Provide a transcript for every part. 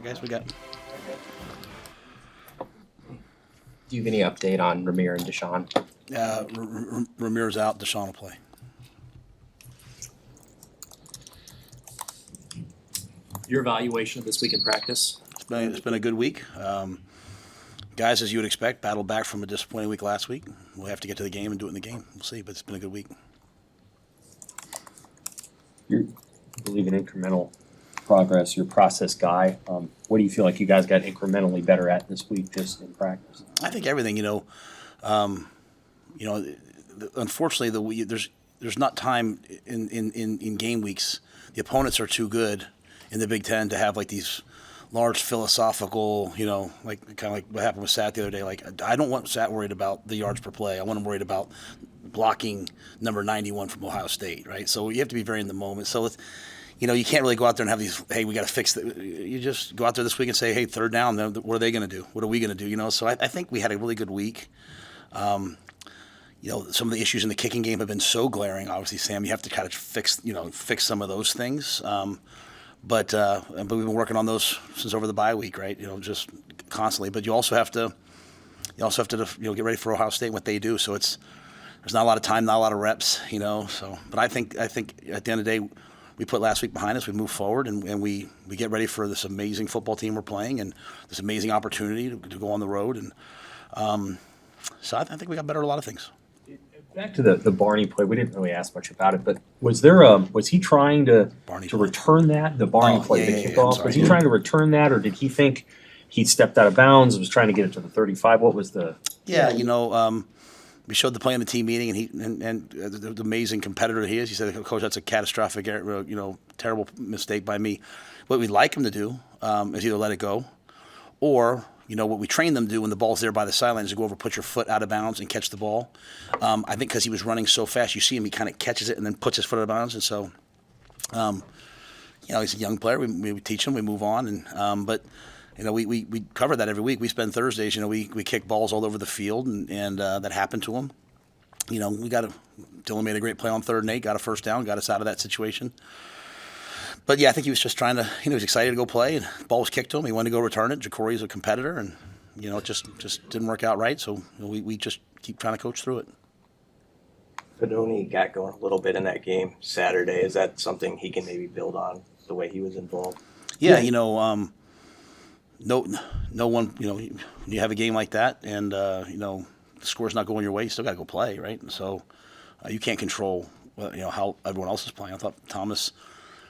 guys we got? Do you have any update on Ramir and Deshaun? Ramirez out. Deshaun will play. Your evaluation of this week in practice? It's been a good week. Guys, as you would expect, battled back from a disappointing week last week. We'll have to get to the game and do it in the game. We'll see, but it's been a good week. You believe in incremental progress. You're a process guy. What do you feel like you guys got incrementally better at this week, just in practice? I think everything. Unfortunately, there's not time in game weeks. The opponents are too good in the Big Ten to have like these large philosophical, like kind of like what happened with Sat the other day. Like, I don't want Sat worried about the yards per play. I want him worried about blocking number 91 from Ohio State, right? So you have to be very in the moment. So you can't really go out there and have these, hey, we got to fix it. You just go out there this week and say, hey, third down, what are they going to do? What are we going to do? So I think we had a really good week. Some of the issues in the kicking game have been so glaring. Obviously, Sam, you have to kind of fix some of those things. But we've been working on those since over the bye week, right? Just constantly. But you also have to get ready for Ohio State and what they do. So there's not a lot of time, not a lot of reps, So, but I think at the end of the day, we put last week behind us. We move forward and we get ready for this amazing football team we're playing and this amazing opportunity to go on the road. And so I think we got better at a lot of things. Back to the Barney play, we didn't really ask much about it, but was he trying to return that, the Barney play, the kickoff? Was he trying to return that, or did he think he stepped out of bounds and was trying to get it to the 35? What was the? We showed the play in the team meeting, and the amazing competitor he is. He said, "Coach, that's a catastrophic, terrible mistake by me." What we'd like him to do is either let it go, or what we train them to do when the ball's there by the sidelines is go over, put your foot out of bounds, and catch the ball. I think because he was running so fast, you see him, he kind of catches it and then puts his foot out of bounds. And so, he's a young player. We teach him, we move on, and we cover that every week. We spend Thursdays, we kick balls all over the field, and that happened to him. Dylan made a great play on 3rd and 8, got a first down, got us out of that situation. But yeah, I think he was just trying to, he was excited to go play, and the ball was kicked to him. He wanted to go return it. Jacory's a competitor, and, it just didn't work out right. So we just keep trying to coach through it. Fedoni got going a little bit in that game Saturday. Is that something he can maybe build on, the way he was involved? Yeah, no one, when you have a game like that and, the score's not going your way, you still got to go play, right? And so you can't control, how everyone else is playing. I thought Thomas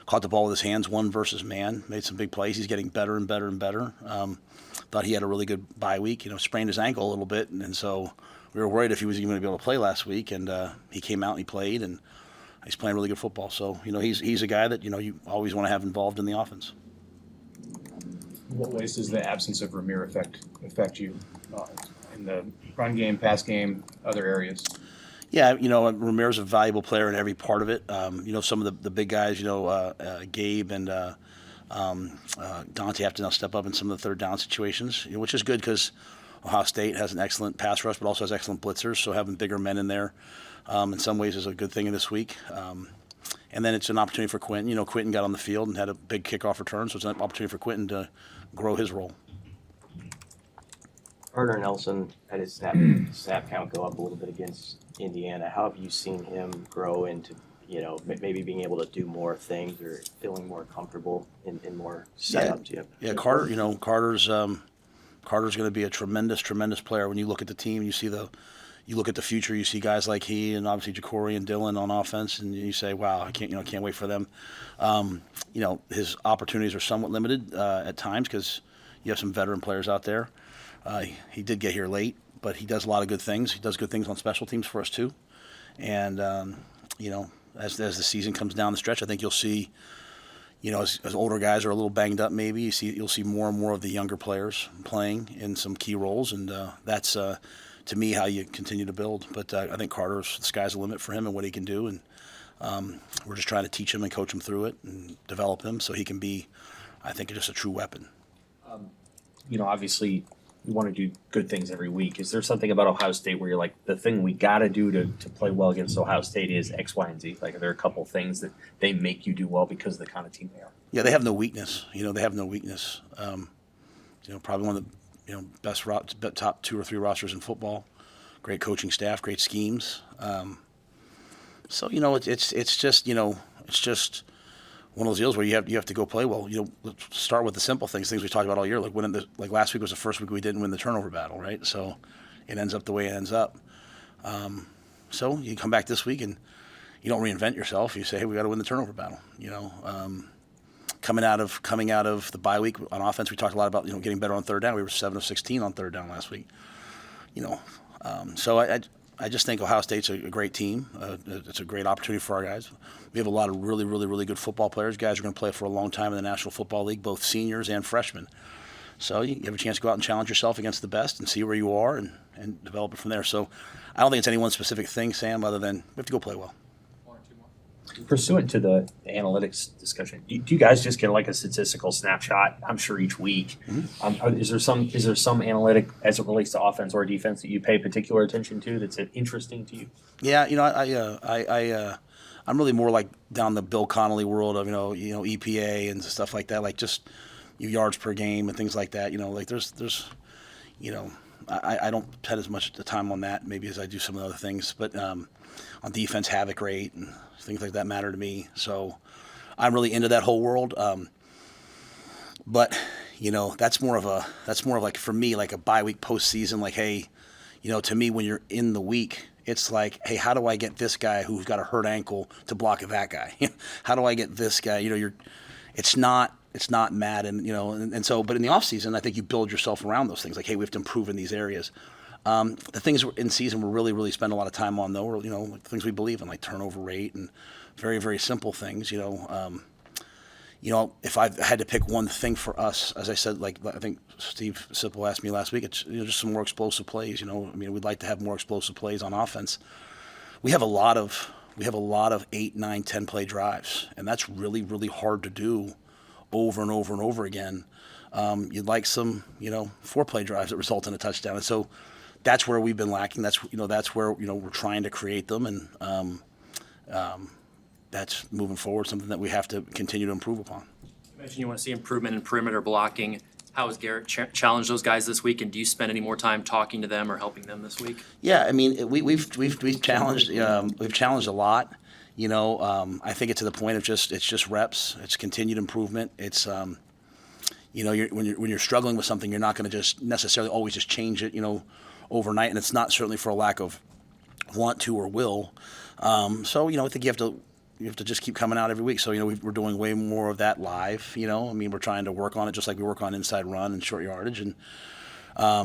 caught the ball with his hands, one versus man, made some big plays. He's getting better and better and better. Thought he had a really good bye week, sprained his ankle a little bit. And so we were worried if he was even going to be able to play last week. And he came out and he played, and he's playing really good football. So, he's a guy that, you always want to have involved in the offense. What ways does the absence of Ramir affect you in the run game, pass game, other areas? Yeah, Ramir's a valuable player in every part of it. Some of the big guys, Gabe and Dante have to now step up in some of the 3rd down situations, which is good because Ohio State has an excellent pass rush, but also has excellent blitzers. So having bigger men in there, in some ways, is a good thing in this week. And then it's an opportunity for Quentin. Quentin got on the field and had a big kickoff return, so it's an opportunity for Quentin to grow his role. Gardner Nelson had his snap count go up a little bit against Indiana. How have you seen him grow into, maybe being able to do more things or feeling more comfortable in more setups? Yeah, Carter. Carter's going to be a tremendous player. When you look at the team, you look at the future. You see guys like he and obviously Jacory and Dylan on offense, and you say, "Wow, I can't wait for them." His opportunities are somewhat limited at times because you have some veteran players out there. He did get here late, but he does a lot of good things. He does good things on special teams for us too. And as the season comes down the stretch, I think you'll see, as older guys are a little banged up, maybe you'll see more and more of the younger players playing in some key roles, and that's to me how you continue to build. But I think the sky's the limit for him and what he can do, and we're just trying to teach him and coach him through it and develop him so he can be, I think, just a true weapon. Obviously, want to do good things every week. Is there something about Ohio State where you're like, the thing we got to do to play well against Ohio State is X, Y, and Z? Like, are there a couple things that they make you do well because of the kind of team they are? Yeah, they have no weakness. They have no weakness. Probably one of the best top 2 or 3 rosters in football. Great coaching staff, great schemes. So it's just one of those deals where you have to go play well. Let's start with the simple things we talked about all year. Like last week was the first week we didn't win the turnover battle, right? So it ends up the way it ends up. So you come back this week and you don't reinvent yourself. You say, hey, we got to win the turnover battle. Coming out of the bye week on offense, we talked a lot about getting better on third down. We were 7 of 16 on third down last week. So I just think Ohio State's a great team. It's a great opportunity for our guys. We have a lot of really, really, really good football players. Guys are going to play for a long time in the National Football League, both seniors and freshmen. So you have a chance to go out and challenge yourself against the best and see where you are and develop it from there. So I don't think it's any one specific thing, Sam, other than we have to go play well. Pursuant to the analytics discussion, do you guys just get like a statistical snapshot? I'm sure each week. Mm-hmm. Is there some analytic as it relates to offense or defense that you pay particular attention to that's interesting to you? Yeah, I'm really more like down the Bill Connolly world of EPA and stuff like that, like just yards per game and things like that. Like there's I don't spend as much time on that maybe as I do some of the other things, but on defense, havoc rate and things like that matter to me. So I'm really into that whole world. But that's more of like for me like a bye week postseason. Like, hey, to me when you're in the week, it's like, hey, how do I get this guy who's got a hurt ankle to block that guy? How do I get this guy? It's not Madden, and so, but in the off season, I think you build yourself around those things. Like, hey, we have to improve in these areas. The things in season we really, really spend a lot of time on, though, are, things we believe in, like turnover rate and very, very simple things. If I had to pick one thing for us, as I said, like I think Steve Sipple asked me last week, it's just some more explosive plays. We'd like to have more explosive plays on offense. We have a lot of 8, 9, 10 play drives, and that's really, really hard to do over and over and over again. You'd like some 4 play drives that result in a touchdown, and so that's where we've been lacking. That's where we're trying to create them, and that's moving forward something that we have to continue to improve upon. You mentioned you want to see improvement in perimeter blocking. How has Garrett challenged those guys this week, and do you spend any more time talking to them or helping them this week? Yeah, we've challenged a lot. I think it's to the point of it's just reps. It's continued improvement. It's when you're struggling with something, you're not going to just necessarily always just change it overnight, and it's not certainly for a lack of want to or will. So I think you have to just keep coming out every week. So we're doing way more of that live. We're trying to work on it just like we work on inside run and short yardage, and I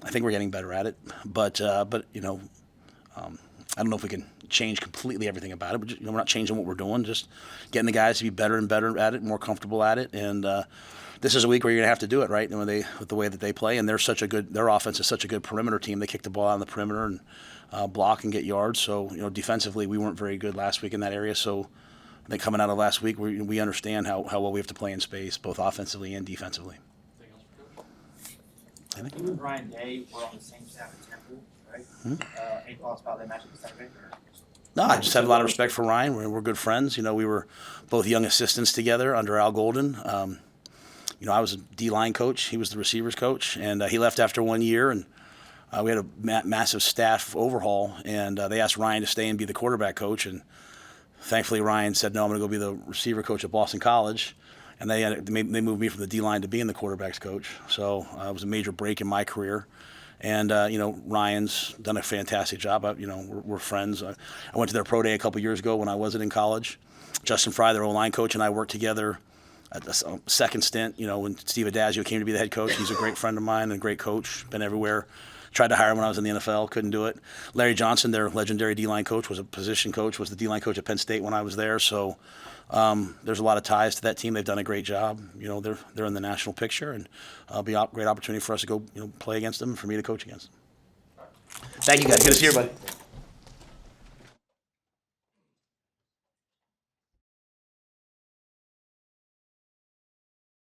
think we're getting better at it. But I don't know if we can change completely everything about it. But we're not changing what we're doing. Just getting the guys to be better and better at it, more comfortable at it. And this is a week where you're gonna have to do it, right? With the way that they play, and their offense is such a good perimeter team. They kick the ball out on the perimeter and block and get yards. So defensively, we weren't very good last week in that area. So I think coming out of last week, we understand how well we have to play in space, both offensively and defensively. You and Ryan Day were on the same staff at Temple, right? Any thoughts about that matchup Saturday? No, I just have a lot of respect for Ryan. We're good friends. We were both young assistants together under Al Golden. I was a D-line coach. He was the receivers coach, and he left after 1 year, and we had a massive staff overhaul, and they asked Ryan to stay and be the quarterback coach, and thankfully Ryan said, no, I'm going to go be the receiver coach at Boston College, and they moved me from the D-line to being the quarterback's coach. So it was a major break in my career. And, Ryan's done a fantastic job. We're friends. I went to their pro day a couple years ago when I wasn't in college. Justin Fry, their O-line coach, and I worked together at the second stint, when Steve Adazio came to be the head coach. He's a great friend of mine and a great coach, been everywhere. Tried to hire him when I was in the NFL, couldn't do it. Larry Johnson, their legendary D-line coach, was a position coach, was the D-line coach at Penn State when I was there. So there's a lot of ties to that team. They've done a great job. They're in the national picture, and it'll be a great opportunity for us to go play against them and for me to coach against them. Thank you, guys. Good to see everybody.